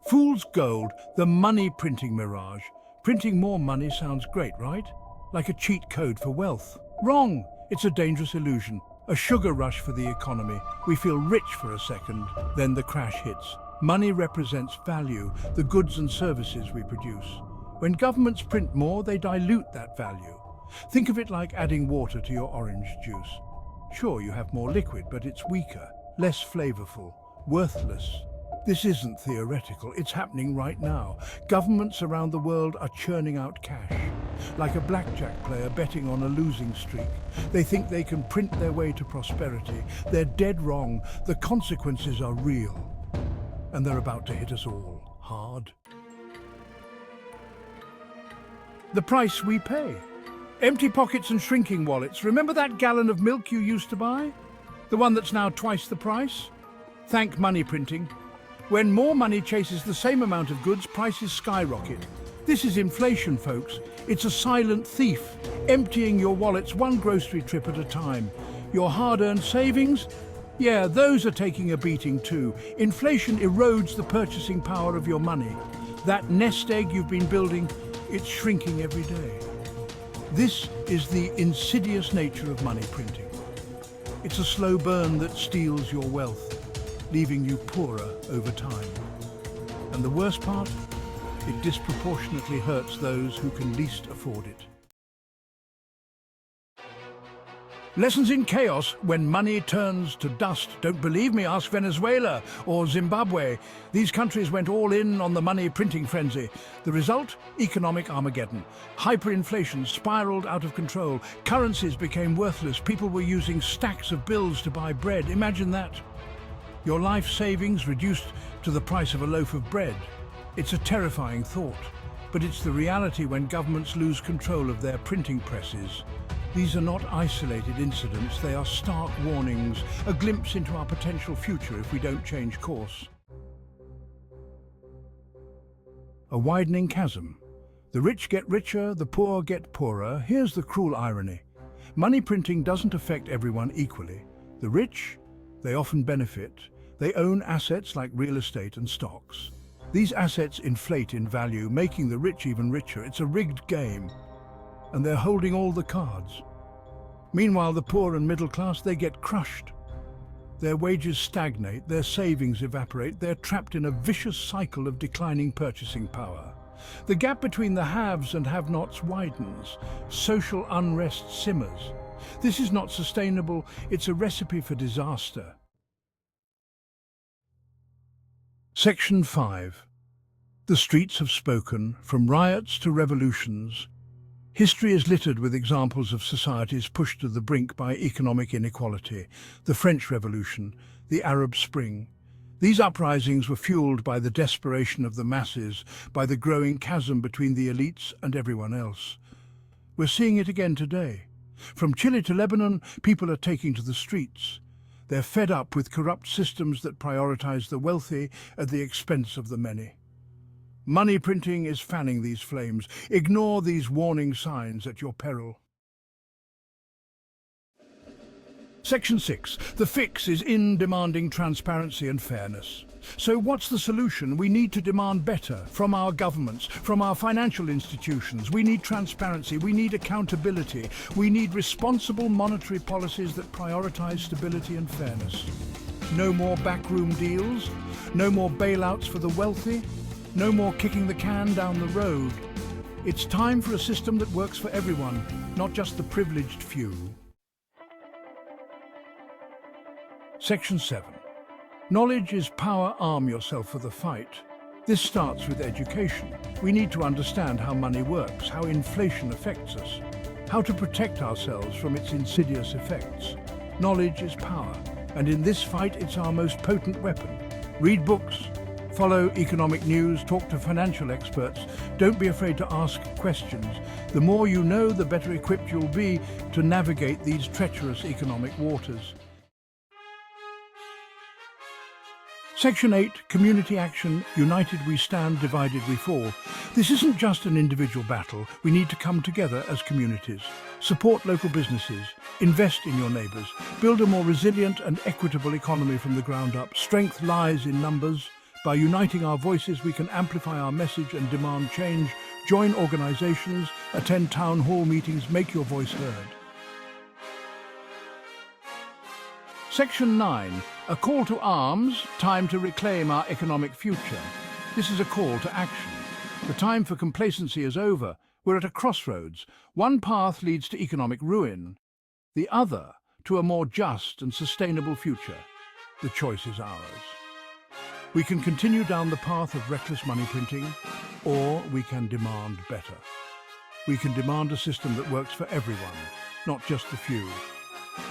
Fool's gold, the money printing mirage. Printing more money sounds great, right? Like a cheat code for wealth. Wrong! It's a dangerous illusion. A sugar rush for the economy. We feel rich for a second, then the crash hits. Money represents value, the goods and services we produce. When governments print more, they dilute that value. Think of it like adding water to your orange juice. Sure, you have more liquid, but it's weaker, less flavorful, worthless. This isn't theoretical, it's happening right now. Governments around the world are churning out cash, like a blackjack player betting on a losing streak. They think they can print their way to prosperity. They're dead wrong. The consequences are real. And they're about to hit us all, hard. The price we pay. Empty pockets and shrinking wallets. Remember that gallon of milk you used to buy? The one that's now twice the price? Thank money printing. When more money chases the same amount of goods, prices skyrocket. This is inflation, folks. It's a silent thief, emptying your wallets one grocery trip at a time. Your hard-earned savings? Yeah, those are taking a beating too. Inflation erodes the purchasing power of your money. That nest egg you've been building, it's shrinking every day. This is the insidious nature of money printing. It's a slow burn that steals your wealth, leaving you poorer over time. And the worst part? It disproportionately hurts those who can least afford it. Lessons in chaos when money turns to dust. Don't believe me? Ask Venezuela or Zimbabwe. These countries went all in on the money printing frenzy. The result? Economic Armageddon. Hyperinflation spiraled out of control. Currencies became worthless. People were using stacks of bills to buy bread. Imagine that. Your life savings reduced to the price of a loaf of bread. It's a terrifying thought, but it's the reality when governments lose control of their printing presses. These are not isolated incidents, they are stark warnings, a glimpse into our potential future if we don't change course. A widening chasm. The rich get richer, the poor get poorer. Here's the cruel irony. Money printing doesn't affect everyone equally. The rich, they often benefit. They own assets like real estate and stocks. These assets inflate in value, making the rich even richer. It's a rigged game, and they're holding all the cards. Meanwhile, the poor and middle class, they get crushed. Their wages stagnate, their savings evaporate, they're trapped in a vicious cycle of declining purchasing power. The gap between the haves and have-nots widens. Social unrest simmers. This is not sustainable, it's a recipe for disaster. Section 5. The streets have spoken, from riots to revolutions. History is littered with examples of societies pushed to the brink by economic inequality. The French Revolution, the Arab Spring. These uprisings were fueled by the desperation of the masses, by the growing chasm between the elites and everyone else. We're seeing it again today. From Chile to Lebanon, people are taking to the streets. They're fed up with corrupt systems that prioritize the wealthy at the expense of the many. Money printing is fanning these flames. Ignore these warning signs at your peril. Section 6. The fix is in demanding transparency and fairness. So what's the solution? We need to demand better from our governments, from our financial institutions. We need transparency, we need accountability, we need responsible monetary policies that prioritize stability and fairness. No more backroom deals, no more bailouts for the wealthy, no more kicking the can down the road. It's time for a system that works for everyone, not just the privileged few. Section 7. Knowledge is power. Arm yourself for the fight. This starts with education. We need to understand how money works, how inflation affects us, how to protect ourselves from its insidious effects. Knowledge is power, and in this fight it's our most potent weapon. Read books, follow economic news, talk to financial experts. Don't be afraid to ask questions. The more you know, the better equipped you'll be to navigate these treacherous economic waters. Section 8, Community Action. United we stand, divided we fall. This isn't just an individual battle. We need to come together as communities. Support local businesses. Invest in your neighbours. Build a more resilient and equitable economy from the ground up. Strength lies in numbers, By uniting our voices, we can amplify our message and demand change. Join organizations, attend town hall meetings, make your voice heard. Section 9. A call to arms, time to reclaim our economic future. This is a call to action. The time for complacency is over. We're at a crossroads. One path leads to economic ruin, the other to a more just and sustainable future. The choice is ours. We can continue down the path of reckless money printing, or we can demand better. We can demand a system that works for everyone, not just the few.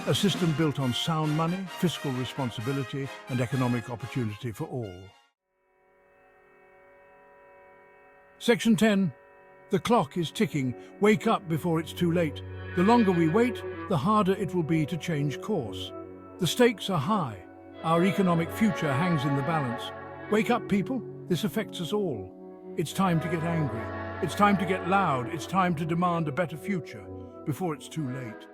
A system built on sound money, fiscal responsibility, and economic opportunity for all. Section 10. The clock is ticking. Wake up before it's too late. The longer we wait, the harder it will be to change course. The stakes are high. Our economic future hangs in the balance. Wake up, people. This affects us all. It's time to get angry. It's time to get loud. It's time to demand a better future before it's too late.